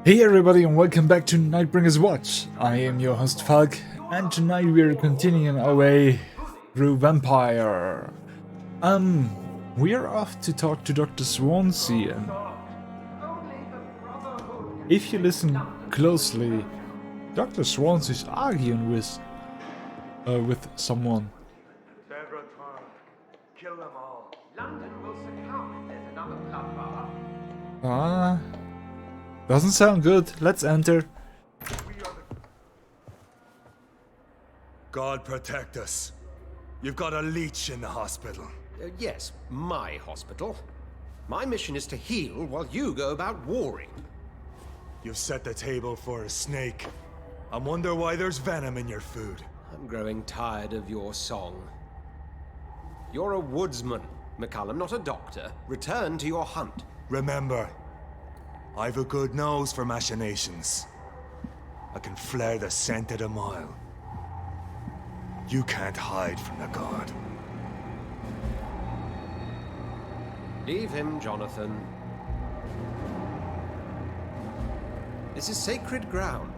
Hey everybody and welcome back to Nightbringer's Watch. I am your host Falk and tonight we are continuing our way through Vampyr. We are off to talk to Dr. Swansea and if you listen closely, Dr. Swansea is arguing with someone. Kill them all. London will succumb if there's another bloodbath. Doesn't sound good. Let's enter. God protect us. You've got a leech in the hospital. Yes, my hospital. My mission is to heal while you go about warring. You've set the table for a snake. I wonder why there's venom in your food. I'm growing tired of your song. You're a woodsman, McCullum, not a doctor. Return to your hunt. Remember, I've a good nose for machinations. I can flare the scent at a mile. You can't hide from the god. Leave him, Jonathan. This is sacred ground.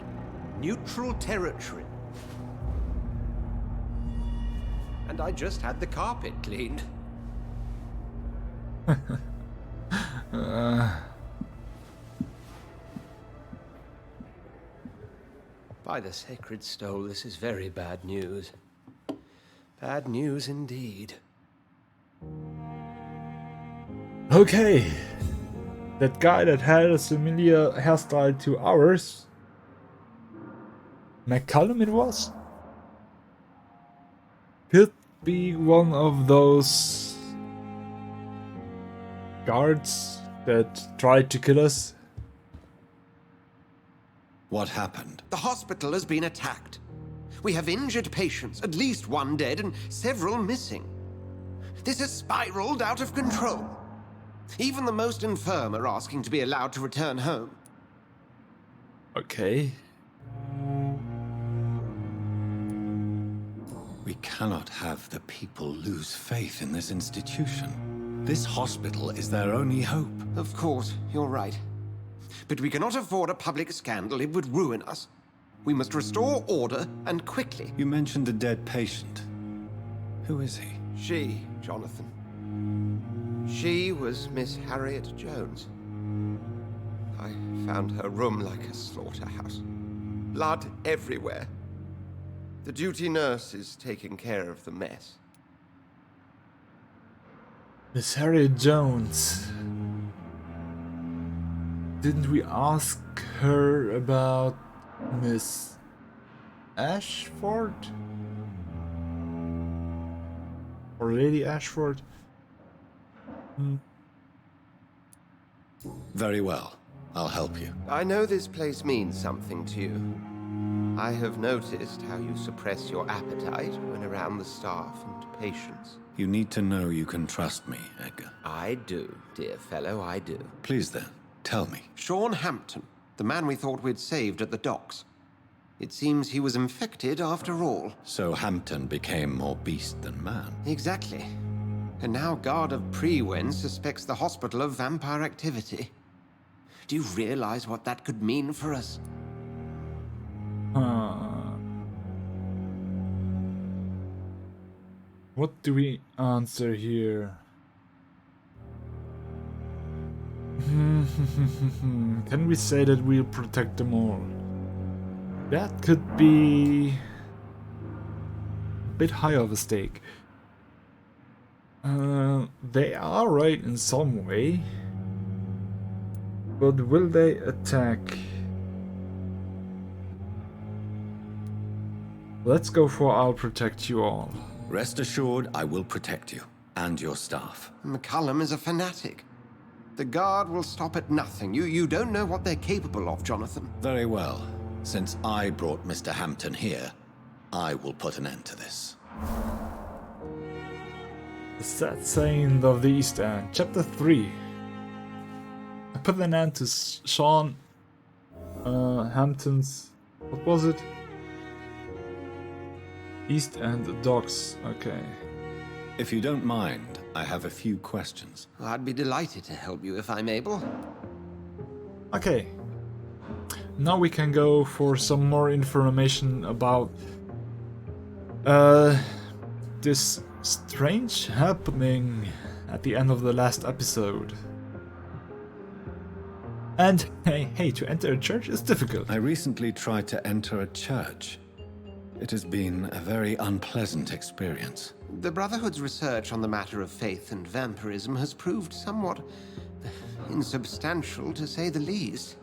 Neutral territory. And I just had the carpet cleaned. By the sacred stole, this is very bad news. Bad news indeed. Okay. That guy that had a similar hairstyle to ours. McCullum it was? Could be one of those guards that tried to kill us. What happened? The hospital has been attacked. We have injured patients, at least one dead and several missing. This has spiraled out of control. Even the most infirm are asking to be allowed to return home. Okay. We cannot have the people lose faith in this institution. This hospital is their only hope. Of course, you're right. But we cannot afford a public scandal. It would ruin us. We must restore order, and quickly. You mentioned a dead patient. Who is he? She, Jonathan. She was Miss Harriet Jones. I found her room like a slaughterhouse. Blood everywhere. The duty nurse is taking care of the mess. Miss Harriet Jones. Didn't we ask her about Miss Ashford? Or Lady Ashford? Very well. I'll help you. I know this place means something to you. I have noticed how you suppress your appetite when around the staff and patients. You need to know you can trust me, Edgar. I do, dear fellow, I do. Please then, tell me. Sean Hampton, the man we thought we'd saved at the docks. It seems he was infected after all. So Hampton became more beast than man. Exactly. And now Guard of Priwen suspects the hospital of vampire activity. Do you realize what that could mean for us? What do we answer here? Can we say that we'll protect them all? That could be a bit high of a stake. They are right in some way, but will they attack? Let's go for I'll protect you all. Rest assured, I will protect you and your staff. McCullum is a fanatic. The Guard will stop at nothing. You don't know what they're capable of, Jonathan. Very well. Since I brought Mr. Hampton here, I will put an end to this. The Sad Saint of the East End, Chapter 3. I put an end to Sean Hampton's... what was it? East End Docks, okay. If you don't mind, I have a few questions. I'd be delighted to help you if I'm able. Okay. now we can go for some more information about this strange happening at the end of the last episode. And hey, to enter a church is difficult. I recently tried to enter a church. It has been a very unpleasant experience. The Brotherhood's research on the matter of faith and vampirism has proved somewhat insubstantial, to say the least.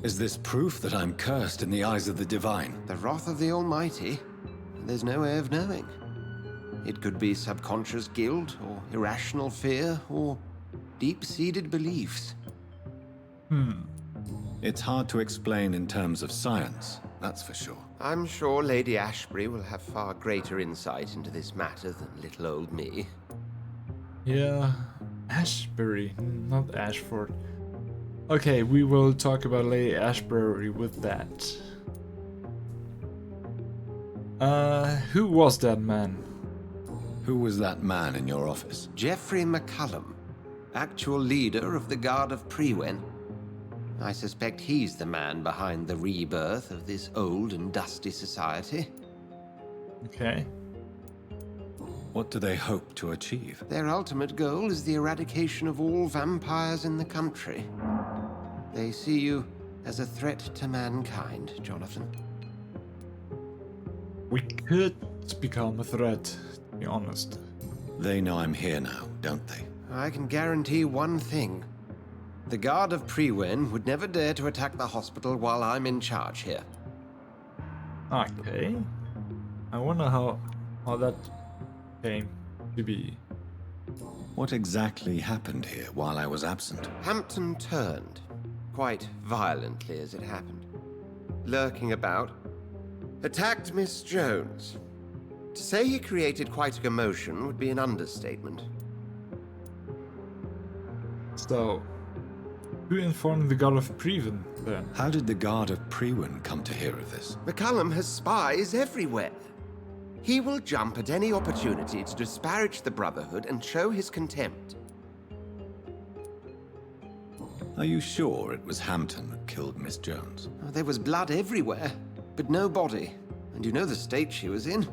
Is this proof that I'm cursed in the eyes of the divine? The wrath of the Almighty? There's no way of knowing. It could be subconscious guilt, or irrational fear, or deep-seated beliefs. It's hard to explain in terms of science, that's for sure. I'm sure Lady Ashbury will have far greater insight into this matter than little old me. Yeah, Ashbury, not Ashford. Okay, we will talk about Lady Ashbury with that. Who was that man? Who was that man in your office? Geoffrey McCullum, actual leader of the Guard of Priwen. I suspect he's the man behind the rebirth of this old and dusty society. Okay. What do they hope to achieve? Their ultimate goal is the eradication of all vampires in the country. They see you as a threat to mankind, Jonathan. We could become a threat, to be honest. They know I'm here now, don't they? I can guarantee one thing. The Guard of Priwen would never dare to attack the hospital while I'm in charge here. Okay. I wonder how that came to be. What exactly happened here while I was absent? Hampton turned, quite violently as it happened. Lurking about, attacked Miss Jones. To say he created quite a commotion would be an understatement. So, who informed the Guard of Priwen then? How did the Guard of Priwen come to hear of this? McCullum has spies everywhere. He will jump at any opportunity to disparage the Brotherhood and show his contempt. Are you sure it was Hampton that killed Miss Jones? There was blood everywhere, but no body. And you know the state she was in.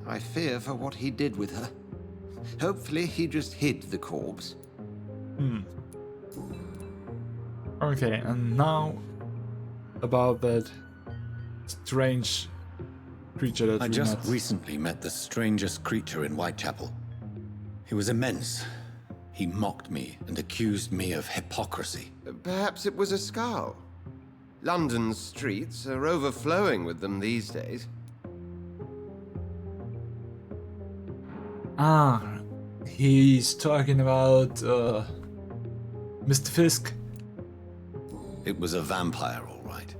I fear for what he did with her. Hopefully he just hid the corpse. Okay, and now about that strange creature that I we just met. recently met the strangest creature in Whitechapel. He was immense. He mocked me and accused me of hypocrisy. Perhaps it was a skull. London's streets are overflowing with them these days. Ah, he's talking about Mr. Fisk. It was a vampire, all right.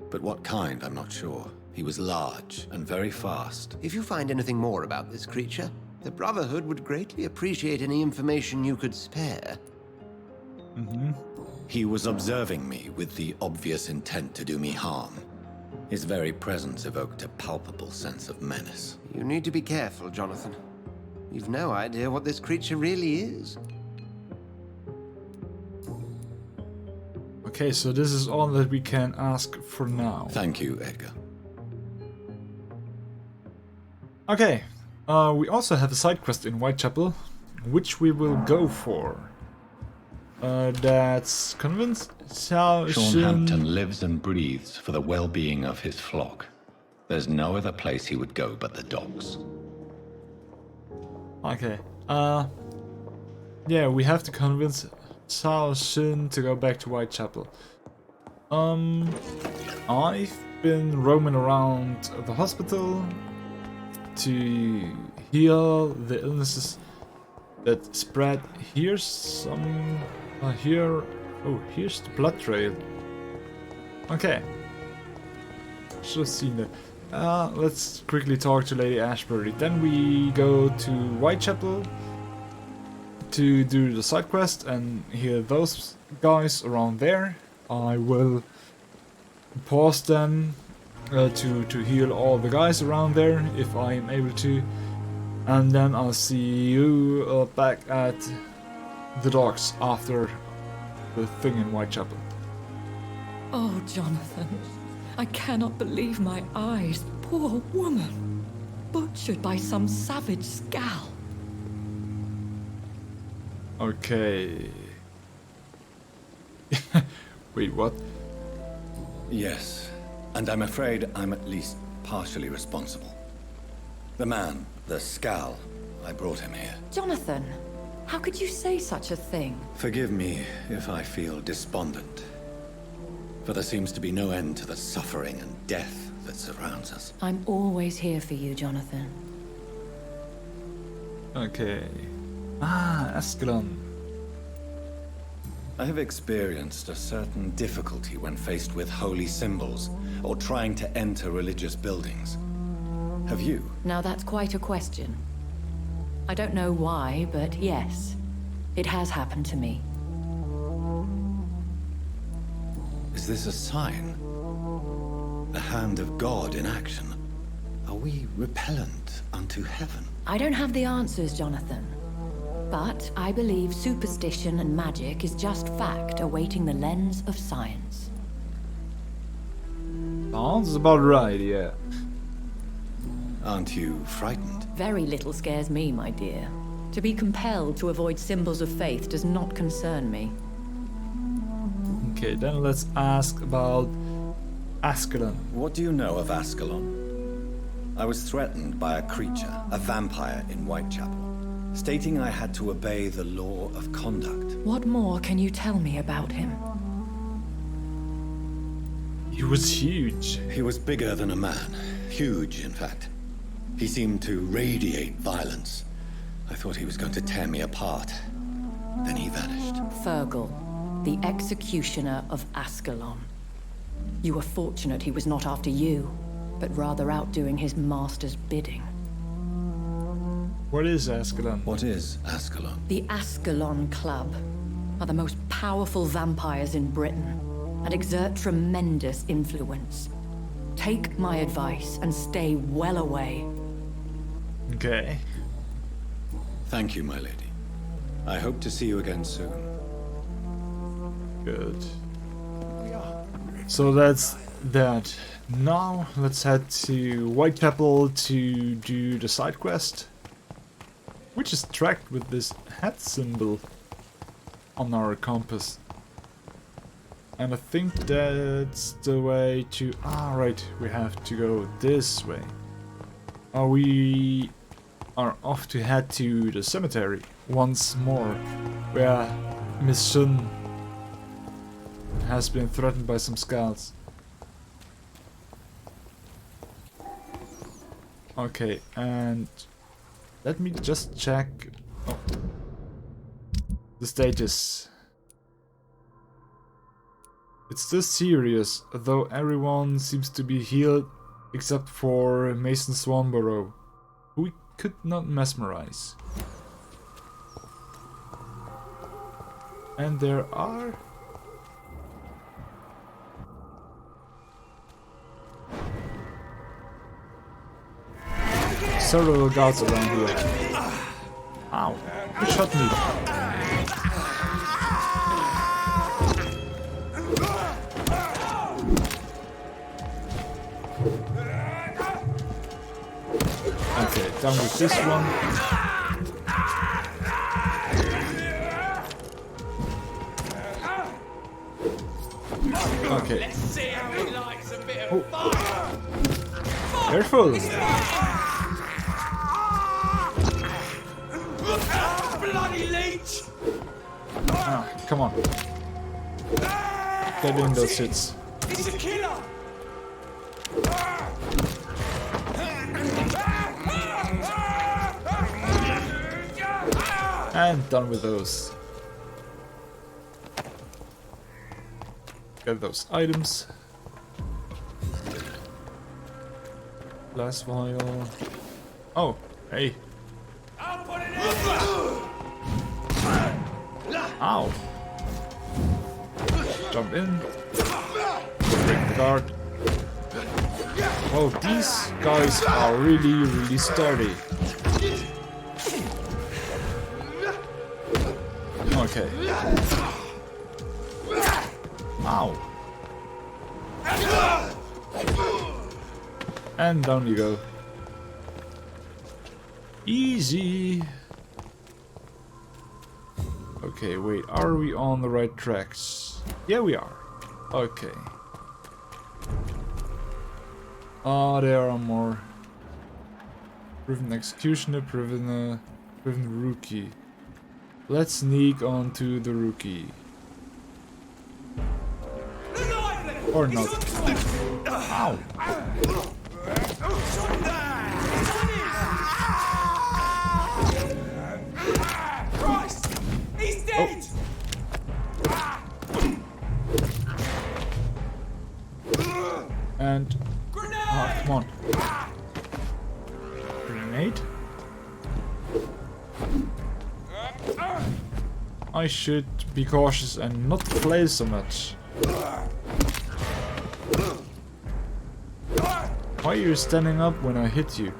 But what kind, I'm not sure. He was large and very fast. If you find anything more about this creature, the Brotherhood would greatly appreciate any information you could spare. He was observing me with the obvious intent to do me harm. His very presence evoked a palpable sense of menace. You need to be careful, Jonathan. You've no idea what this creature really is. Okay, so this is all that we can ask for now. Thank you, Edgar. Okay, we also have a side quest in Whitechapel, which we will go for. That's convince Xiao Sean Hampton lives and breathes for the well-being of his flock. There's no other place he would go but the docks. Okay, yeah, we have to convince Xiao Xin to go back to Whitechapel. I've been roaming around the hospital to heal the illnesses that spread. Here's some... here... Oh, here's the blood trail. Okay. Should have seen that. Let's quickly talk to Lady Ashbury. Then we go to Whitechapel to do the side quest and heal those guys around there. I will pause then to heal all the guys around there if I am able to. And then I'll see you back at the docks after the thing in Whitechapel. Oh, Jonathan, I cannot believe my eyes. Poor woman, butchered by some savage scowl. Okay. Wait, what? Yes, and I'm afraid I'm at least partially responsible. The man, the scowl, I brought him here. Jonathan, how could you say such a thing? Forgive me if I feel despondent, for there seems to be no end to the suffering and death that surrounds us. I'm always here for you, Jonathan. Okay. Ah, Ascalon. I have experienced a certain difficulty when faced with holy symbols or trying to enter religious buildings. Have you? Now that's quite a question. I don't know why, but yes, it has happened to me. Is this a sign? The hand of God in action? Are we repellent unto heaven? I don't have the answers, Jonathan. But I believe superstition and magic is just fact awaiting the lens of science. Sounds about right, yeah. Aren't you frightened? Very little scares me, my dear. To be compelled to avoid symbols of faith does not concern me. Okay, then let's ask about Ascalon. What do you know of Ascalon? I was threatened by a creature, a vampire in Whitechapel, stating I had to obey the law of conduct. What more can you tell me about him? He was huge. He was bigger than a man. Huge, in fact. He seemed to radiate violence. I thought he was going to tear me apart. Then he vanished. Fergal, the executioner of Ascalon. You were fortunate he was not after you, but rather out doing his master's bidding. What is Ascalon? What is Ascalon? The Ascalon Club are the most powerful vampires in Britain and exert tremendous influence. Take my advice and stay well away. Okay. Thank you, my lady. I hope to see you again soon. Good. So that's that. Now let's head to Whitechapel to do the side quest, which is tracked with this hat symbol on our compass. And I think that's the way to... Ah, right, we have to go this way. We are off to head to the cemetery once more, where Miss Sun has been threatened by some scouts. Okay, and let me just check the status. It's still serious, though everyone seems to be healed except for Mason Swanborough, who we could not mesmerize. And there are... several guards around here. Ow! Who shot me? Okay, done with this one. Okay. Let's see how he likes a bit of fire. Careful! Bloody leech! Ah, come on. Get in those hits. He's a killer! And done with those. Get those items. Glass vial. Oh, hey. I'll put it in! Ow. Jump in. Break the guard. Oh, these guys are really sturdy. Okay. Ow. And down you go. Easy. Okay, wait, are we on the right tracks? Yeah, we are. Okay. Oh, there are more. Proven executioner, proven rookie. Let's sneak onto the rookie. Or not. Ow. He's dead! And come on. Grenade? I should be cautious and not play so much. Why are you standing up when I hit you?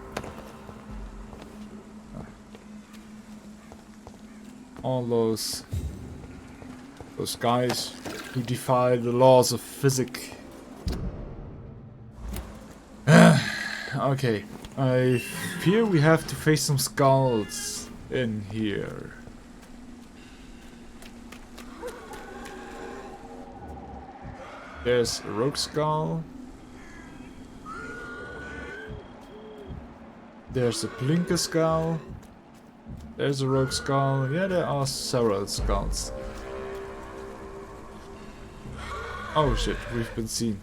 All those guys who defy the laws of physics. Okay, I fear we have to face some skulls in here. There's a rogue skull. There's a blinker skull. There's a rogue skull. Yeah, there are several skulls. Oh shit, we've been seen.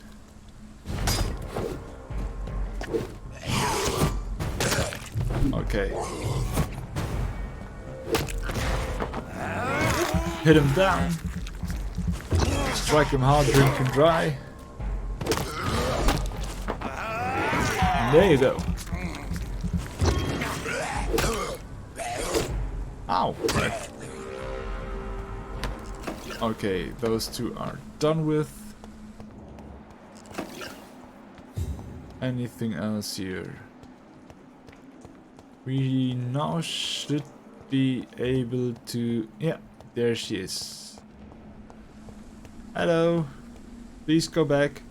Okay. Hit him down. Strike him hard, drink him dry. There you go. Ow! Okay, those two are done with. Anything else here? We now should be able to... Yeah, there she is. Hello. Please go back.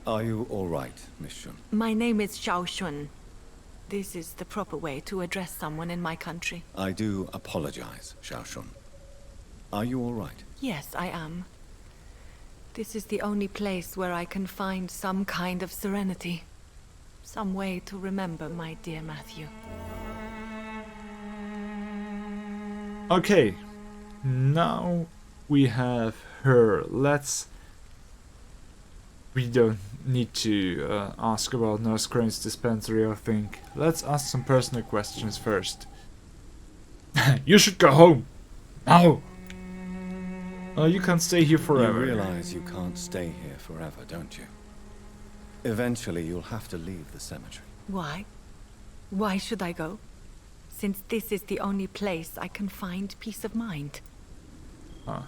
Are you all right, Miss Shun? My name is Xiao Shun. This is the proper way to address someone in my country. I do apologize, Xiao Shun. Are you all right? Yes, I am. This is the only place where I can find some kind of serenity. Some way to remember my dear Matthew. Okay. Now we have her. We don't need to ask about Nurse Crane's dispensary, I think. Let's ask some personal questions first. You should go home! Now! You can't stay here forever. You realize you can't stay here forever, don't you? Eventually you'll have to leave the cemetery. Why? Why should I go? Since this is the only place I can find peace of mind. Ah.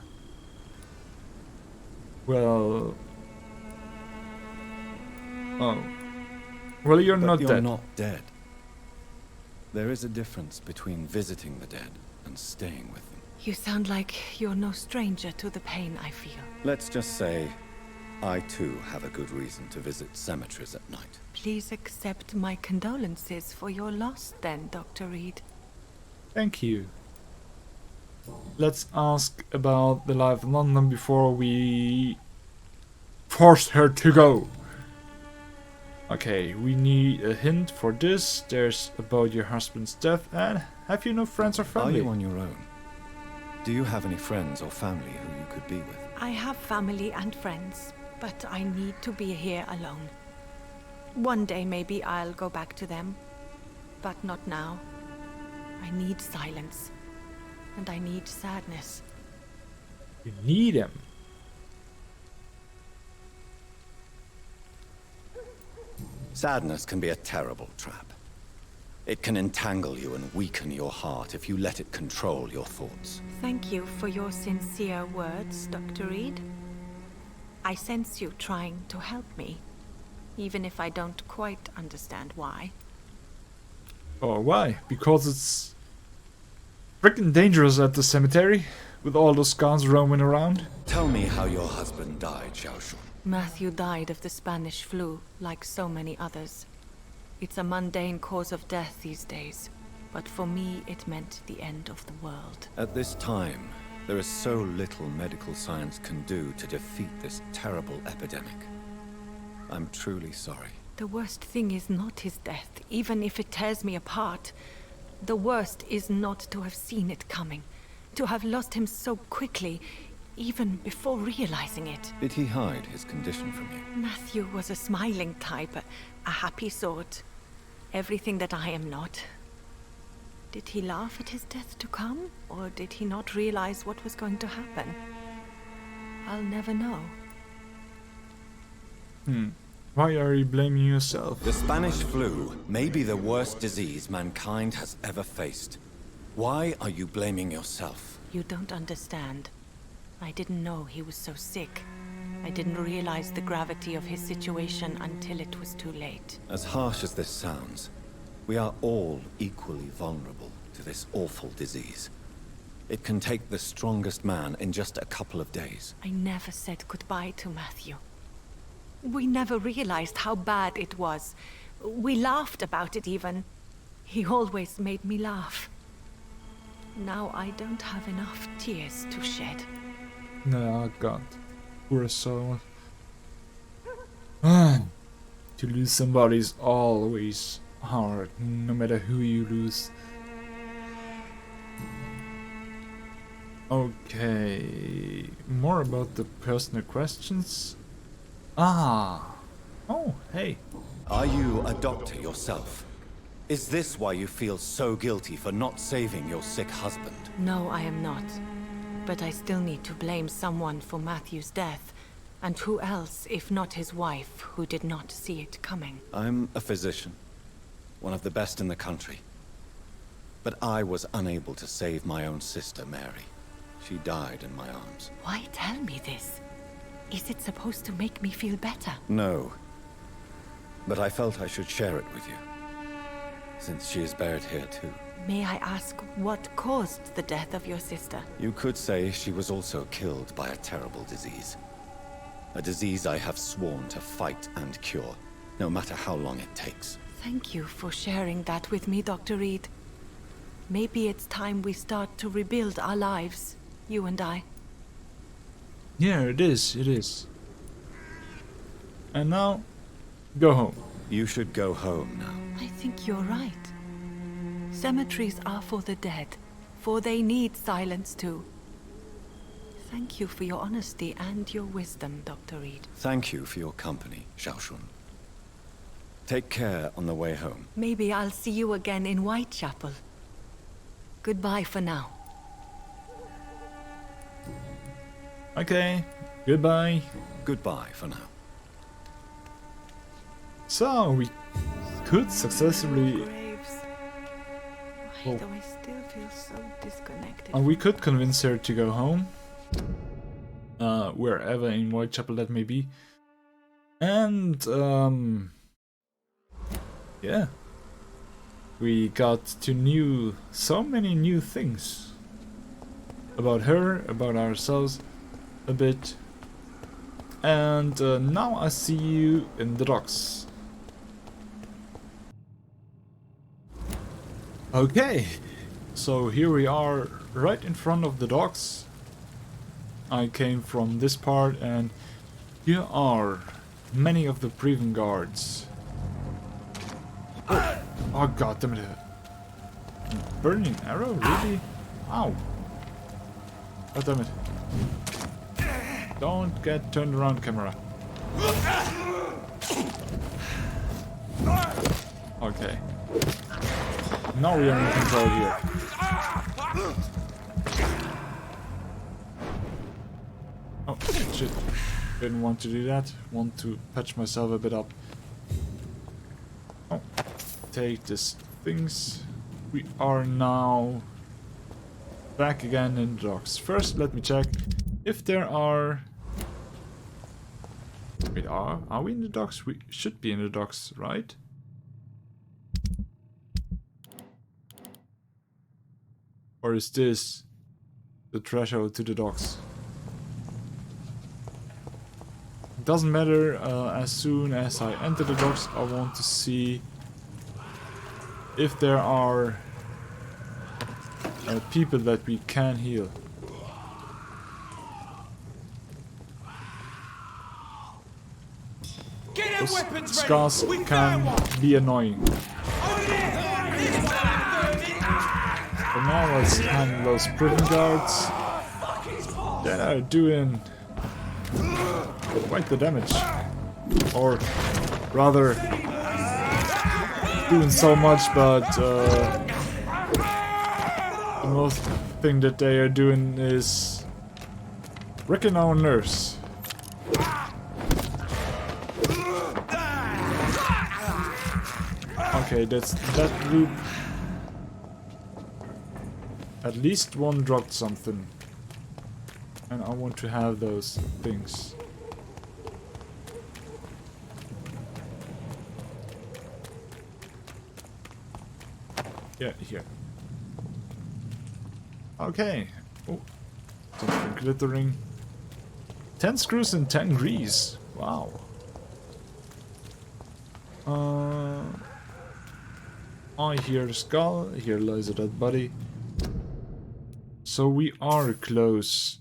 Well... Oh. Well, you're not dead. You're not dead. There is a difference between visiting the dead and staying with them. You sound like you're no stranger to the pain I feel. Let's just say, I too have a good reason to visit cemeteries at night. Please accept my condolences for your loss then, Dr. Reed. Thank you. Let's ask about the life in London before we force her to go. Okay, we need a hint for this. There's about your husband's death, and have you no friends or family? Are you on your own? Do you have any friends or family who you could be with? I have family and friends, but I need to be here alone. One day maybe I'll go back to them, but not now. I need silence, and I need sadness. You need him. Sadness can be a terrible trap. It can entangle you and weaken your heart if you let it control your thoughts. Thank you for your sincere words, Dr. Reed. I sense you trying to help me, even if I don't quite understand why. Oh, why? Because it's freaking dangerous at the cemetery. with all those guards roaming around. Tell me how your husband died, Xiaoshun. Matthew died of the Spanish flu, like so many others. It's a mundane cause of death these days, but for me it meant the end of the world. At this time, there is so little medical science can do to defeat this terrible epidemic. I'm truly sorry. The worst thing is not his death, even if it tears me apart. The worst is not to have seen it coming, to have lost him so quickly, even before realizing it. Did he hide his condition from you? Matthew was a smiling type, a happy sort. Everything that I am not. Did he laugh at his death to come, or did he not realize what was going to happen? I'll never know. Why are you blaming yourself? The Spanish flu may be the worst disease mankind has ever faced. Why are you blaming yourself? You don't understand. I didn't know he was so sick. I didn't realize the gravity of his situation until it was too late. As harsh as this sounds, we are all equally vulnerable to this awful disease. It can take the strongest man in just a couple of days. I never said goodbye to Matthew. We never realized how bad it was. We laughed about it even. He always made me laugh. Now I don't have enough tears to shed. No, God. Poor soul. To lose somebody is always hard, no matter who you lose. Okay, more about the personal questions. Oh, hey. Are you a doctor yourself? Is this why you feel so guilty for not saving your sick husband? No, I am not. But I still need to blame someone for Matthew's death. And who else, if not his wife, who did not see it coming? I'm a physician, one of the best in the country. But I was unable to save my own sister, Mary. She died in my arms. Why tell me this? Is it supposed to make me feel better? No. But I felt I should share it with you, since she is buried here too. May I ask what caused the death of your sister? You could say she was also killed by a terrible disease. A disease I have sworn to fight and cure, no matter how long it takes. Thank you for sharing that with me, Dr. Reed. Maybe it's time we start to rebuild our lives, you and I. Yeah, it is. And now, go home. You should go home now. I think you're right. Cemeteries are for the dead, for they need silence too. Thank you for your honesty and your wisdom, Dr. Reed. Thank you for your company, Xiaoshun. Take care on the way home. Maybe I'll see you again in Whitechapel. Goodbye for now. Okay, goodbye. Goodbye for now. So, we could successfully... Why do I still feel so disconnected? we could convince her to go home. Wherever in Whitechapel that may be. And, yeah. We got to so many new things. About her, about ourselves, a bit. And now I see you in the docks. Okay, so here we are right in front of the docks. I came from this part and here are many of the Priwen guards. Oh god damn it. Burning arrow? Really? Ow. God damn it. Don't get turned around, camera. Okay. Now we are in control here. Oh, shit. Didn't want to do that. Want to patch myself a bit up. Oh, take these things. We are now back again in the docks. First, let me check if there are... Wait, are we in the docks? We should be in the docks, right? Or is this the threshold to the docks. It doesn't matter, as soon as I enter the docks, I want to see if there are people that we can heal. Those scars can be annoying. For now, let's handle those prison guards. They are doing quite the damage. Or rather, doing so much, but the most thing that they are doing is wrecking our nerves. Okay, that's that group. At least one dropped something. And I want to have those things. Yeah, here. Okay. Oh, something glittering. 10 screws and 10 grease. Wow. I hear the skull. Here lies a dead body. So we are close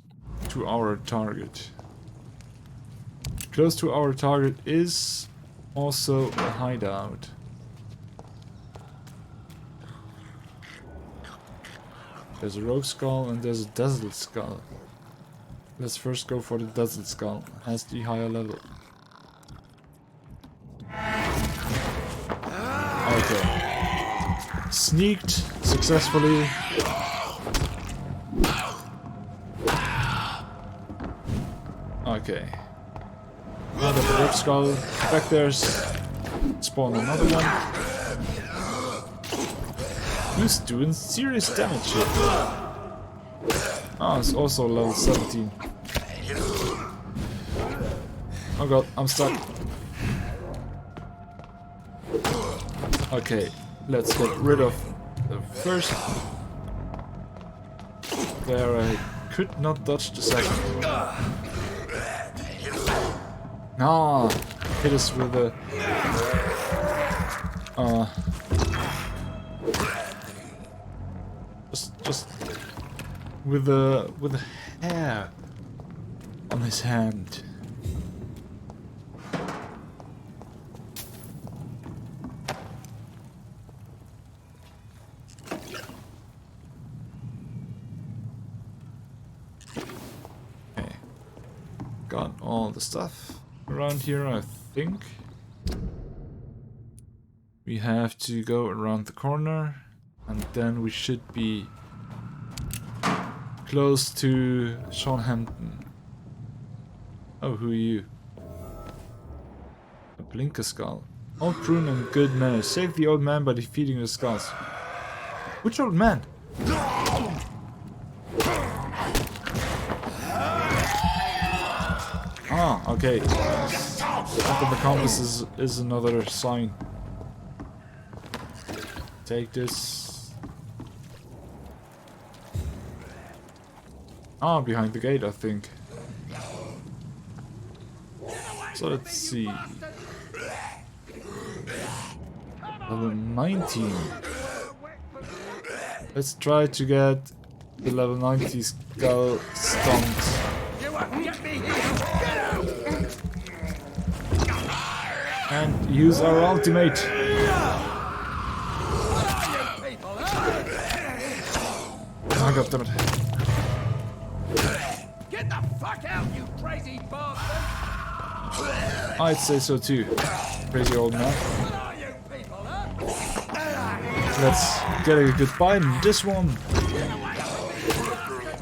to our target. Close to our target is also a hideout. There's a rogue skull and there's a desert skull. Let's first go for the desert skull. Has the higher level. Okay. Sneaked successfully. Okay. Now that the rogue skull back there's spawn another one. Who's doing serious damage here? Oh, it's also level 17. Oh god, I'm stuck. Okay, let's get rid of the first. There, I could not dodge the second. Ah, hit us with a just with a hair on his hand. Okay, got all the stuff around here, I think. We have to go around the corner and then we should be close to Hampton. Oh, who are you? A blinker skull. Old prune and good manners. Save the old man by defeating the skulls. Which old man? Ah, okay. Up on the compass is another sign. Take this. Ah, behind the gate, I think. So let's see. Level 19. Let's try to get the level 90 skull stumped. And use our ultimate. Oh god damn it. Get the fuck out, you crazy bastard! I'd say so too. Crazy old man. What are you people, huh? Let's get a good bite in this one.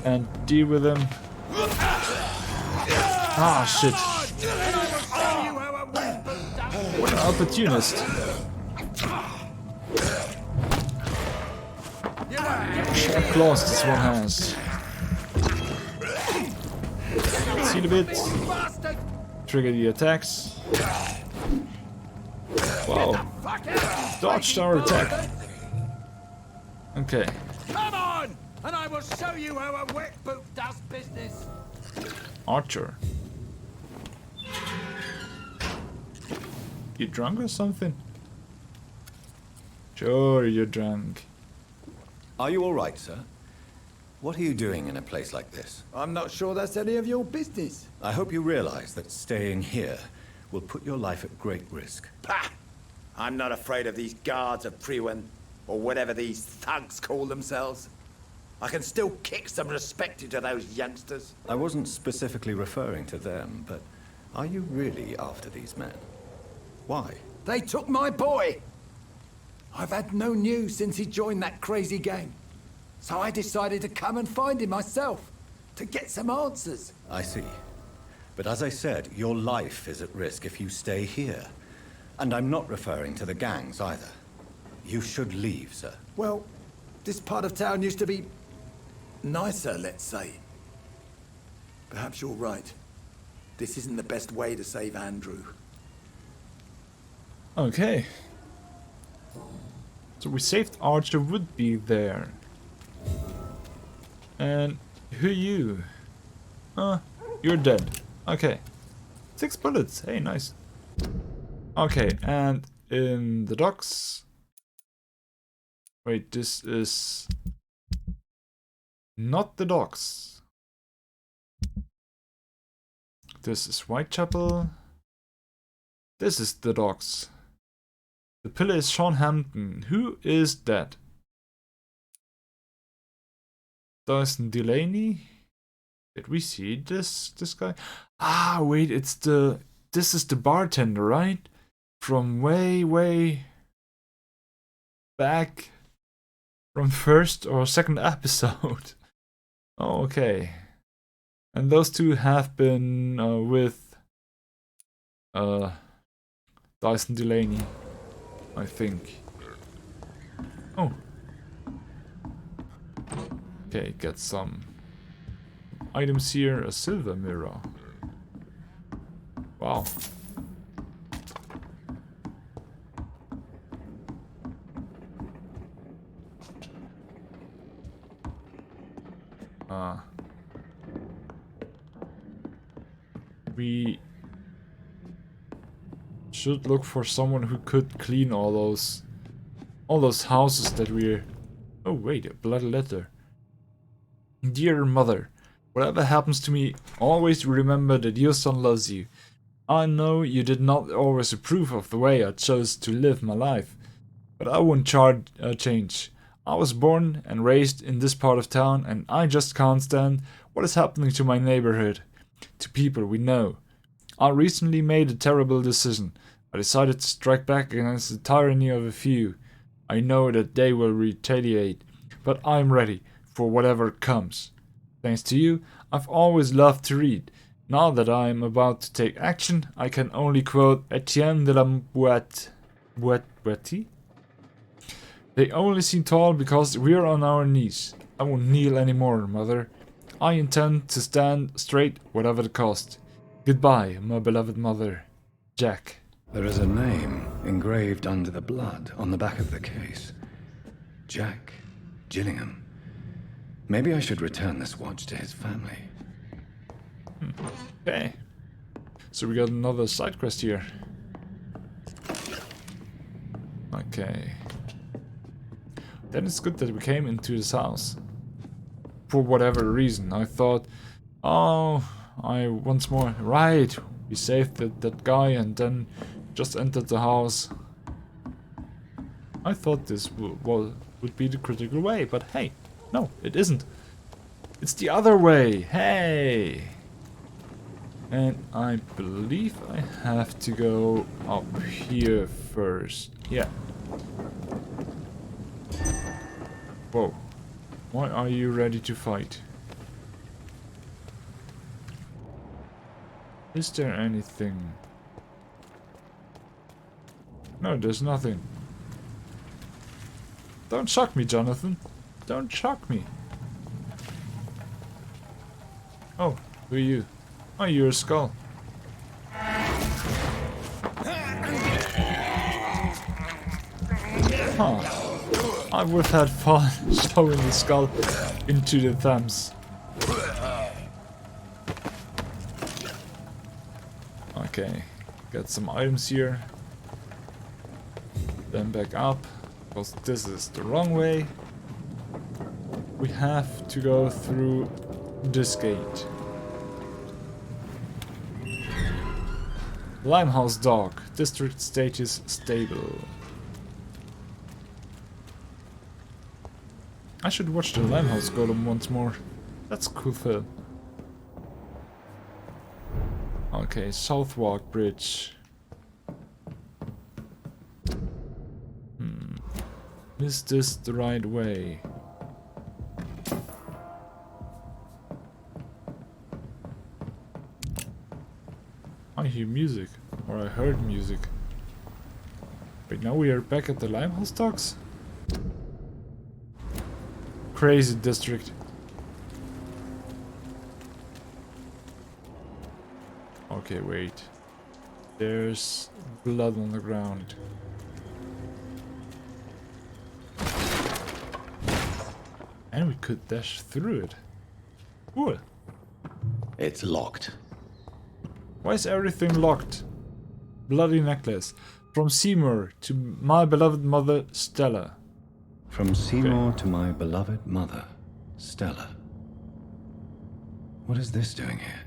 And deal with him. Ah shit. What an opportunist. Sharp claws this one has. See the bit. Trigger the attacks. Wow. Dodged our attack. Okay. Come on! and I will show you how a wet boot does business. Archer. You drunk or something? Sure, you're drunk. Are you all right, sir? What are you doing in a place like this? I'm not sure that's any of your business. I hope you realize that staying here will put your life at great risk. Pah! I'm not afraid of these Guards of Priwen, or whatever these thugs call themselves. I can still kick some respect into those youngsters. I wasn't specifically referring to them, but are you really after these men? Why? They took my boy! I've had no news since he joined that crazy gang. So I decided to come and find him myself, to get some answers. I see. But as I said, your life is at risk if you stay here. And I'm not referring to the gangs either. You should leave, sir. Well, this part of town used to be nicer, let's say. Perhaps you're right. This isn't the best way to save Andrew. Okay. So we saved Archer would be there. And who are you? You're dead. Okay. 6 bullets. Hey, nice. Okay, and in the docks. Wait, this is not the docks. This is Whitechapel. This is the docks. The pillar is Sean Hampton. Who is that? Dyson Delaney? Did we see this guy? Ah, wait, this is the bartender, right? From way back from first or second episode. Oh, okay. And those two have been with Dyson Delaney, I think. Oh. Okay, get some items here. A silver mirror. Wow. We should look for someone who could clean all those houses that we're... Oh wait, a bloody letter. Dear mother, whatever happens to me, always remember that your son loves you. I know you did not always approve of the way I chose to live my life, but I won't change. I was born and raised in this part of town, and I just can't stand what is happening to my neighborhood, to people we know. I recently made a terrible decision. I decided to strike back against the tyranny of a few. I know that they will retaliate, but I'm ready for whatever comes. Thanks to you, I've always loved to read. Now that I'm about to take action, I can only quote Etienne de la Boétie. They only seem tall because we're on our knees. I won't kneel anymore, mother. I intend to stand straight, whatever the cost. Goodbye, my beloved mother. Jack. There is a name engraved under the blood on the back of the case. Jack Gillingham. Maybe I should return this watch to his family. Okay. So we got another side quest here. Okay. Then it's good that we came into this house. For whatever reason. I thought, oh, once more, right, we saved that guy and then just entered the house. I thought this would be the critical way, but hey, no, it isn't. It's the other way, hey! And I believe I have to go up here first. Yeah. Whoa. Why are you ready to fight? Is there anything? No, there's nothing. Don't shock me, Jonathan. Don't shock me. Oh, who are you? Oh, you're a skull. Huh. I would have had fun showing the skull into the Thames. Okay, got some items here. Then back up, because this is the wrong way. We have to go through this gate. Limehouse Dock, district status stable. I should watch the Limehouse Golem once more. That's a cool film. Okay, Southwark Bridge. Is this the right way? I hear music, or I heard music. Wait, now we are back at the Limehouse Docks? Crazy district. Okay, wait. There's blood on the ground. And we could dash through it. Cool. It's locked. Why is everything locked? Bloody necklace. From Seymour to my beloved mother, Stella. From Seymour to my beloved mother, Stella. What is this doing here?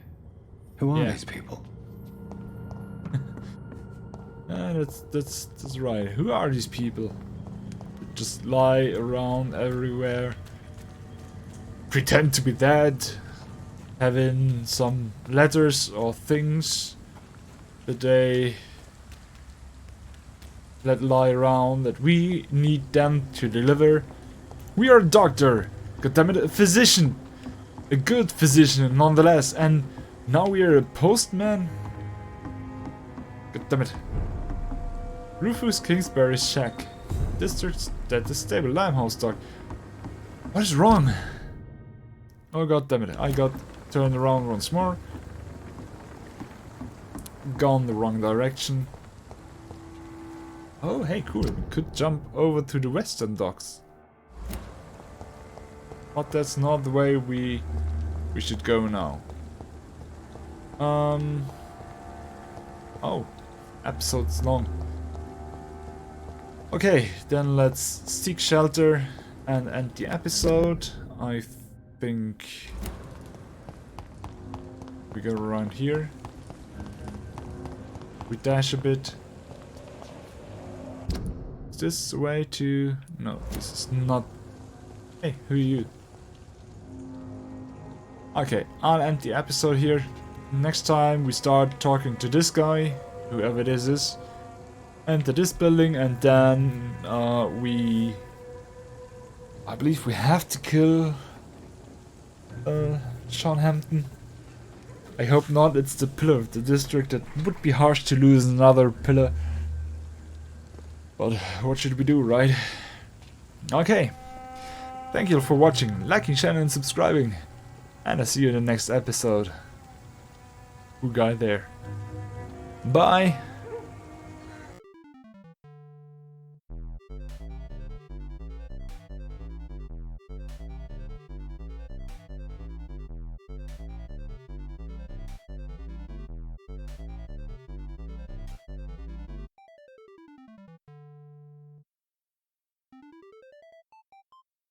Who are these people? That's right. Who are these people? Just lie around everywhere. Pretend to be dead. Having some letters or things that they let lie around that we need them to deliver. We are a doctor. Goddammit, a physician. A good physician nonetheless. And now we are a postman. Goddammit. Rufus Kingsbury's shack. District that is stable. Limehouse Dock. What is wrong? Oh goddammit. I got turned around once more. Gone the wrong direction. Oh, hey, cool. We could jump over to the western docks. But that's not the way we should go now. Oh, episode's long. Okay, then let's seek shelter and end the episode. I think we go around here. We dash a bit. Is this the way to... No, this is not... Hey, who are you? Okay, I'll end the episode here. Next time we start talking to this guy, whoever this is. Enter this building and then I believe we have to kill Sean Hampton. I hope not, it's the pillar of the district. It would be harsh to lose another pillar. But what should we do, right? Okay. Thank you for watching, liking, sharing and subscribing. And I'll see you in the next episode. Good guy there. Bye.